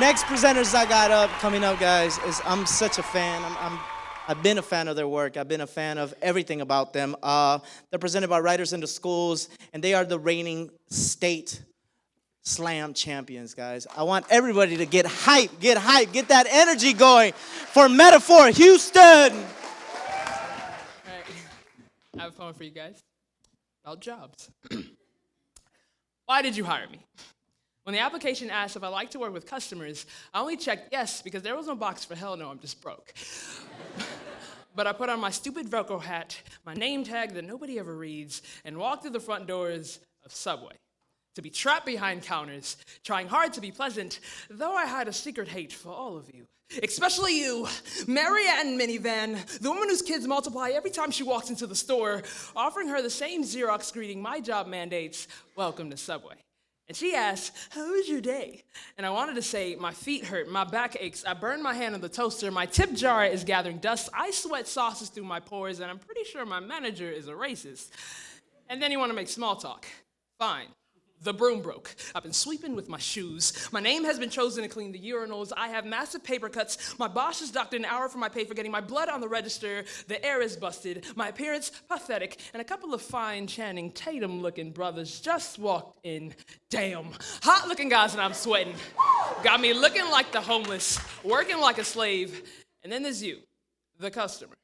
Next presenters I got coming up, guys, is I'm such a fan. I've been a fan of their work. I've been a fan of everything about them. They're presented by Writers in the Schools, and they are the reigning state slam champions, guys. I want everybody to get hype, get that energy going for Metaphor Houston. All right, I have a poem for you guys about jobs. Why did you hire me? When the application asked if I like to work with customers, I only checked yes because there was no box for hell no, I'm just broke. But I put on my stupid Velcro hat, my name tag that nobody ever reads, and walked through the front doors of Subway. To be trapped behind counters, trying hard to be pleasant, though I had a secret hate for all of you. Especially you, Marianne Minivan, the woman whose kids multiply every time she walks into the store, offering her the same Xerox greeting my job mandates, welcome to Subway. And she asked, how was your day? And I wanted to say, my feet hurt, my back aches, I burned my hand on the toaster, my tip jar is gathering dust, I sweat sauces through my pores, and I'm pretty sure my manager is a racist. And then you want to make small talk. Fine. The broom broke. I've been sweeping with my shoes. My name has been chosen to clean the urinals. I have massive paper cuts. My boss has docked an hour for my pay for getting my blood on the register. The air is busted. My appearance, pathetic. And a couple of fine Channing Tatum-looking brothers just walked in. Damn. Hot-looking guys and I'm sweating. Got me looking like the homeless, working like a slave. And then there's you, the customer.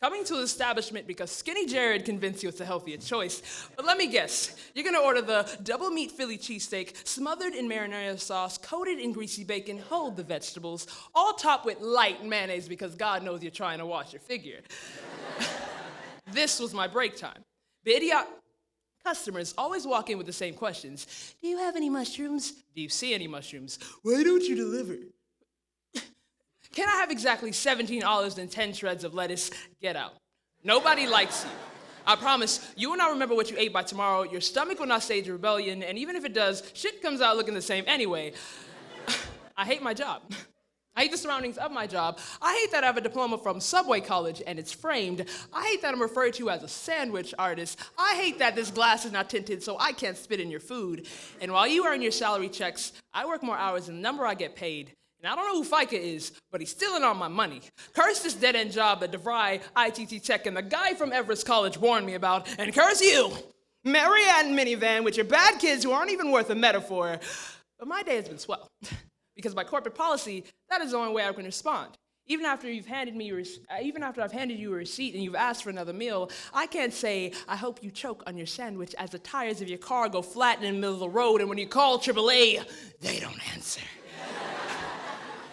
Coming to the establishment because Skinny Jared convinced you it's a healthier choice. But let me guess, you're gonna order the double meat Philly cheesesteak, smothered in marinara sauce, coated in greasy bacon, hold the vegetables, all topped with light mayonnaise because God knows you're trying to watch your figure. This was my break time. The idiot customers always walk in with the same questions. Do you have any mushrooms? Do you see any mushrooms? Why don't you deliver? Can I have exactly 17 olives and 10 shreds of lettuce? Get out. Nobody likes you. I promise, you will not remember what you ate by tomorrow, your stomach will not stage rebellion, and even if it does, shit comes out looking the same anyway. I hate my job. I hate the surroundings of my job. I hate that I have a diploma from Subway College and it's framed. I hate that I'm referred to as a sandwich artist. I hate that this glass is not tinted so I can't spit in your food. And while you earn your salary checks, I work more hours than the number I get paid. And I don't know who FICA is, but he's stealing all my money. Curse this dead-end job that DeVry, ITT Tech, and the guy from Everest College warned me about. And curse you, Marianne Minivan, with your bad kids who aren't even worth a metaphor. But my day has been swell. Because by corporate policy, that is the only way I can respond. Even after I've handed you a receipt and you've asked for another meal, I can't say, I hope you choke on your sandwich as the tires of your car go flat in the middle of the road, and when you call AAA, they don't answer.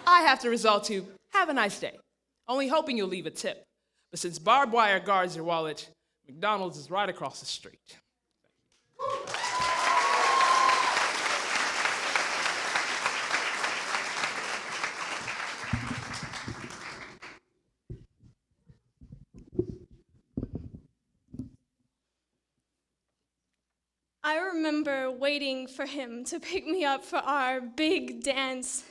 I have to resort to, have a nice day, only hoping you'll leave a tip. But since barbed wire guards your wallet, McDonald's is right across the street. I remember waiting for him to pick me up for our big dance.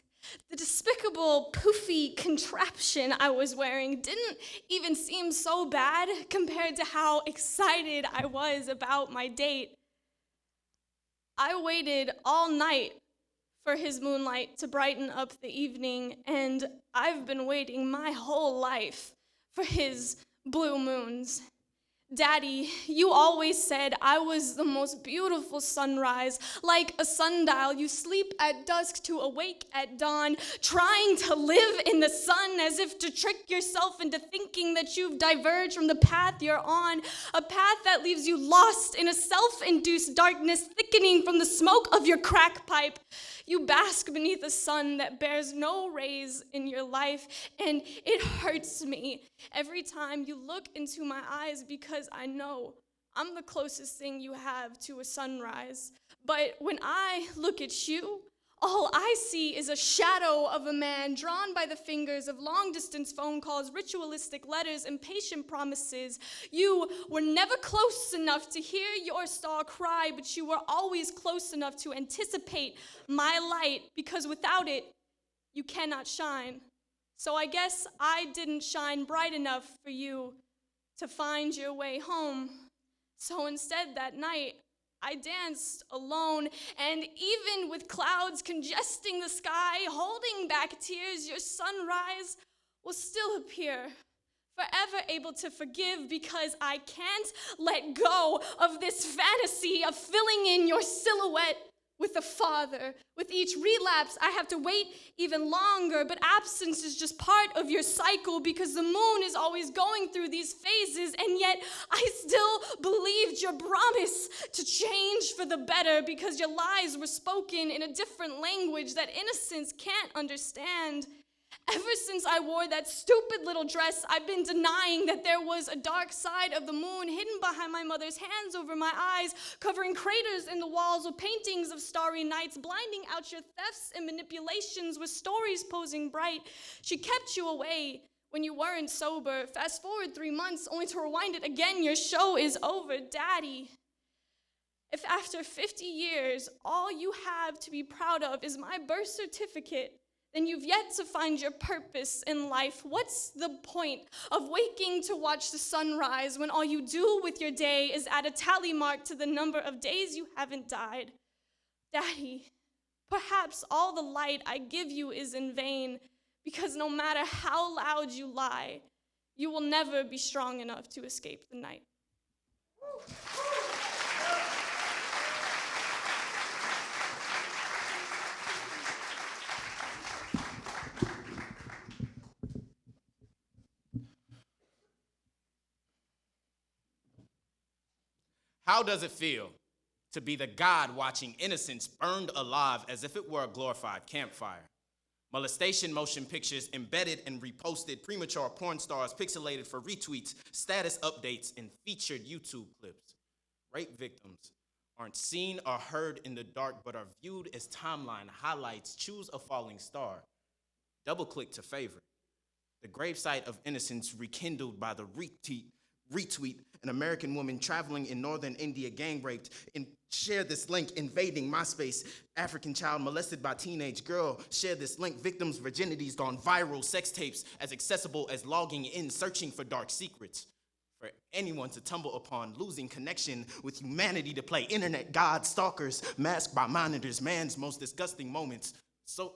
The despicable, poofy contraption I was wearing didn't even seem so bad compared to how excited I was about my date. I waited all night for his moonlight to brighten up the evening, and I've been waiting my whole life for his blue moons. Daddy, you always said I was the most beautiful sunrise, like a sundial. You sleep at dusk to awake at dawn, trying to live in the sun as if to trick yourself into thinking that you've diverged from the path you're on, a path that leaves you lost in a self-induced darkness thickening from the smoke of your crack pipe. You bask beneath a sun that bears no rays in your life, and it hurts me every time you look into my eyes because I know I'm the closest thing you have to a sunrise. But when I look at you, all I see is a shadow of a man drawn by the fingers of long-distance phone calls, ritualistic letters, impatient promises. You were never close enough to hear your star cry, but you were always close enough to anticipate my light, because without it, you cannot shine. So I guess I didn't shine bright enough for you to find your way home. So instead that night, I danced alone, and even with clouds congesting the sky, holding back tears, your sunrise will still appear. Forever able to forgive because I can't let go of this fantasy of filling in your silhouette with a father. With each relapse, I have to wait even longer, but absence is just part of your cycle because the moon is always going through these phases, and yet I still believed your promise to change for the better because your lies were spoken in a different language that innocence can't understand. Ever since I wore that stupid little dress, I've been denying that there was a dark side of the moon hidden behind my mother's hands over my eyes, covering craters in the walls with paintings of starry nights, blinding out your thefts and manipulations with stories posing bright. She kept you away when you weren't sober. Fast forward 3 months, only to rewind it again, your show is over. Daddy, if after 50 years, all you have to be proud of is my birth certificate, then you've yet to find your purpose in life. What's the point of waking to watch the sunrise when all you do with your day is add a tally mark to the number of days you haven't died? Daddy, perhaps all the light I give you is in vain, because no matter how loud you lie, you will never be strong enough to escape the night. How does it feel to be the God watching innocence burned alive as if it were a glorified campfire? Molestation motion pictures embedded and reposted, premature porn stars pixelated for retweets, status updates, and featured YouTube clips. Rape victims aren't seen or heard in the dark, but are viewed as timeline highlights. Choose a falling star. Double-click to favorite. The gravesite of innocence rekindled by the retweet, an American woman traveling in northern India gang raped, and share this link, invading MySpace, African child molested by teenage girl, share this link, victims' virginities gone viral, sex tapes as accessible as logging in, searching for dark secrets. For anyone to tumble upon, losing connection with humanity to play internet god stalkers, masked by monitors, man's most disgusting moments,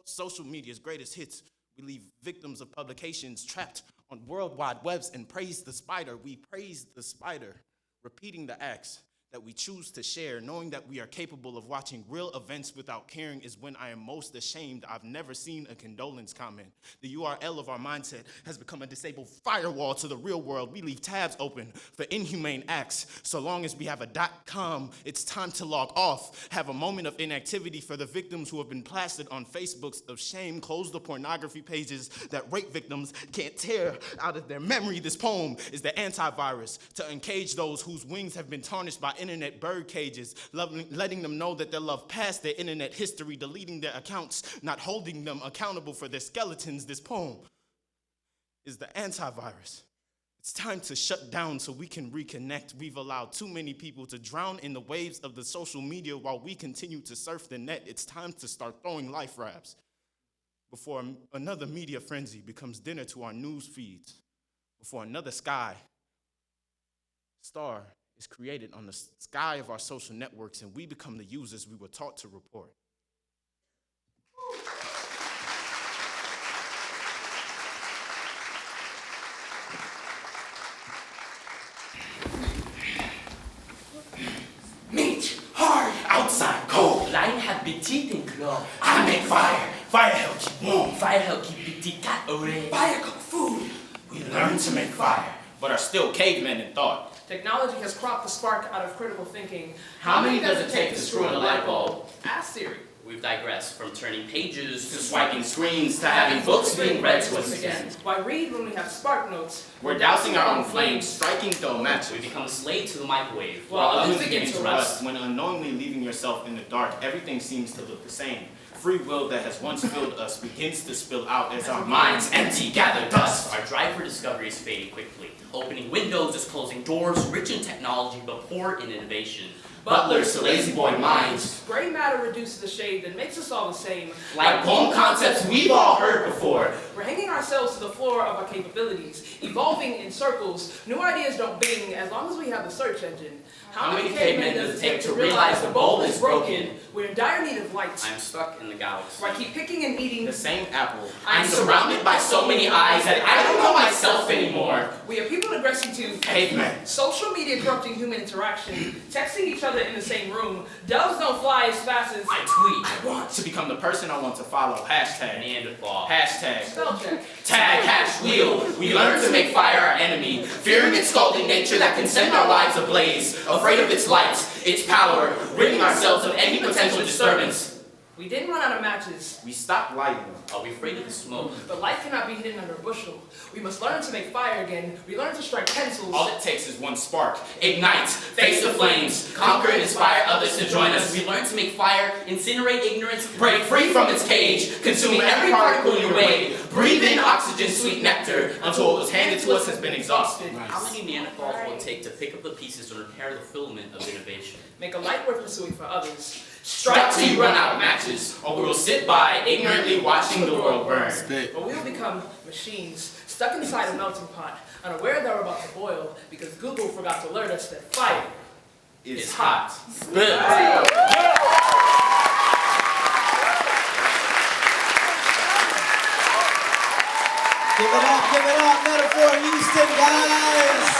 social media's greatest hits. We leave victims of publications trapped on worldwide webs and praise the spider. We praise the spider, repeating the acts that we choose to share, knowing that we are capable of watching real events without caring is when I am most ashamed. I've never seen a condolence comment. The URL of our mindset has become a disabled firewall to the real world. We leave tabs open for inhumane acts. So long as we have a .com, it's time to log off. Have a moment of inactivity for the victims who have been plastered on Facebooks of shame. Close the pornography pages that rape victims can't tear out of their memory. This poem is the antivirus to uncage those whose wings have been tarnished by internet bird cages, letting them know that their love past their internet history, deleting their accounts, not holding them accountable for their skeletons. This poem is the antivirus. It's time to shut down so we can reconnect. We've allowed too many people to drown in the waves of the social media while we continue to surf the net. It's time to start throwing life raps before another media frenzy becomes dinner to our news feeds, before another star is created on the sky of our social networks and we become the users we were taught to report. Meat, hard, outside, cold. Lion have big teeth and claw. I make fire. Fire help keep warm. Fire help keep big teeth cat away. Fire cook food. We learn to make fire, but are still cavemen in thought. Technology has cropped the spark out of critical thinking. How many does it take to screw in a light bulb? Ask Siri. We've digressed from turning pages to swiping screens, to having books being read to us again. Why read when we have spark notes? We're dousing our own flames, striking dull matches. We become a slave to the microwave. While Others others begin to rust. When unknowingly leaving yourself in the dark, everything seems to look the same. Free will that has once filled us begins to spill out as our minds empty, gather dust. Our drive for discovery is fading quickly. Opening windows is closing doors, rich in technology but poor in innovation. Butlers to lazy boy minds. Gray matter reduces the shade that makes us all the same. Like poem concepts we've all heard before. We're hanging ourselves to the floor of our capabilities, evolving in circles. New ideas don't bing as long as we have the search engine. How many cavemen does it take to realize the bowl is broken? We're in dire need of light. I'm stuck in the galaxy. Where I keep picking and eating The same apple. I'm surrounded by so many eyes that I don't know myself anymore. We have people aggressing to Cavemen. social media corrupting human interaction, texting each other in the same room. Doves don't fly as fast as I tweet. I want to become the person I want to follow. Hashtag. Neanderthal. Hashtag. spell check. Tag, hash, wheel. We learn to make fire our enemy, fearing its scalding nature that can send our lives ablaze, afraid of its light, its power, ridding ourselves of any potential disturbance. We didn't run out of matches, We stopped lighting them. Are we afraid of the smoke? but light cannot be hidden under a bushel. We must learn to make fire again. We learn to strike pencils. All it takes is one spark. Ignite, face the flames, conquer and inspire others to join us. We learn to make fire, incinerate ignorance, break free from its cage, consuming every particle in your way. Breathe in oxygen, sweet nectar, until what was handed to us has been exhausted. How many Neanderthals will it take to pick up the pieces and repair the filament of innovation? Make a light worth pursuing for others. Strike till you run out of matches, or we will sit by, ignorantly watching the world burn. Or we will become machines, stuck inside a melting pot, unaware that we're about to boil, because Google forgot to alert us that fire It's hot. Give it up, Metaphor Houston, guys.